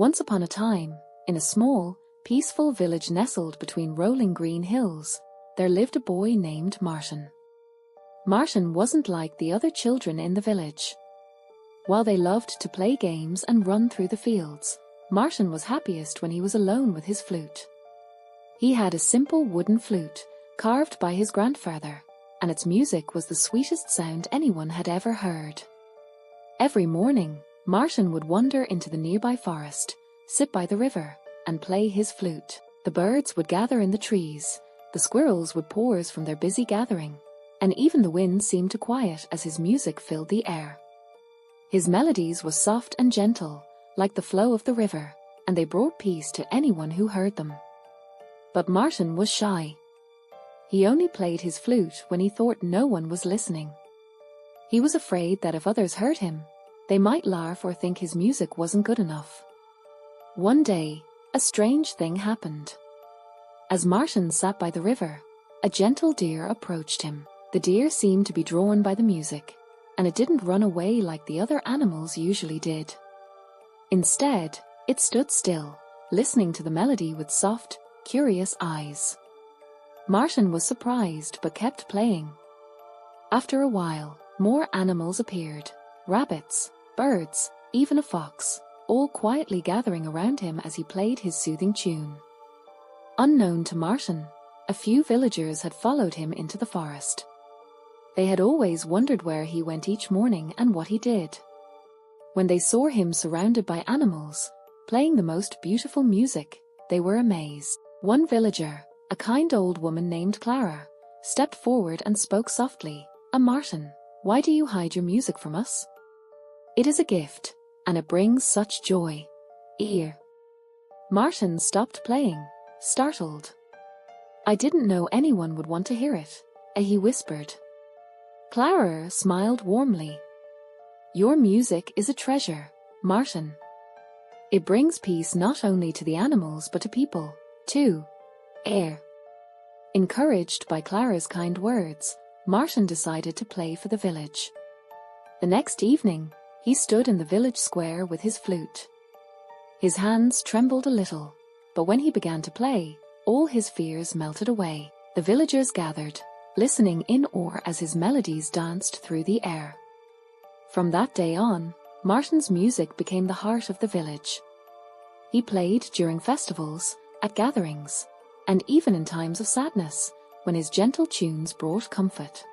Once upon a time, in a small, peaceful village nestled between rolling green hills, there lived a boy named Martin. Martin wasn't like the other children in the village. While they loved to play games and run through the fields, Martin was happiest when he was alone with his flute. He had a simple wooden flute, carved by his grandfather, and its music was the sweetest sound anyone had ever heard. Every morning, Martin would wander into the nearby forest, sit by the river, and play his flute. The birds would gather in the trees, the squirrels would pause from their busy gathering, and even the wind seemed to quiet as his music filled the air. His melodies were soft and gentle, like the flow of the river, and they brought peace to anyone who heard them. But Martin was shy. He only played his flute when he thought no one was listening. He was afraid that if others heard him, they might laugh or think his music wasn't good enough. One day, a strange thing happened. As Martin sat by the river, a gentle deer approached him. The deer seemed to be drawn by the music, and it didn't run away like the other animals usually did. Instead, it stood still, listening to the melody with soft, curious eyes. Martin was surprised but kept playing. After a while, more animals appeared: rabbits, birds, even a fox, all quietly gathering around him as he played his soothing tune. Unknown to Martin, a few villagers had followed him into the forest. They had always wondered where he went each morning and what he did. When they saw him surrounded by animals, playing the most beautiful music, they were amazed. One villager, a kind old woman named Clara, stepped forward and spoke softly. Martin, why do you hide your music from us? It is a gift, and it brings such joy. Ear. Martin stopped playing, startled. I didn't know anyone would want to hear it, he whispered. Clara smiled warmly. Your music is a treasure, Martin. It brings peace not only to the animals but to people, too. Air. Encouraged by Clara's kind words, Martin decided to play for the village. The next evening, he stood in the village square with his flute. His hands trembled a little, but when he began to play, all his fears melted away. The villagers gathered, listening in awe as his melodies danced through the air. From that day on, Martin's music became the heart of the village. He played during festivals, at gatherings, and even in times of sadness, when his gentle tunes brought comfort.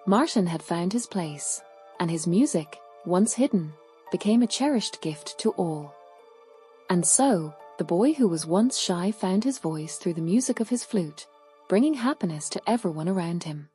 Martin had found his place, and his music, once hidden, became a cherished gift to all. And so, the boy who was once shy found his voice through the music of his flute, bringing happiness to everyone around him.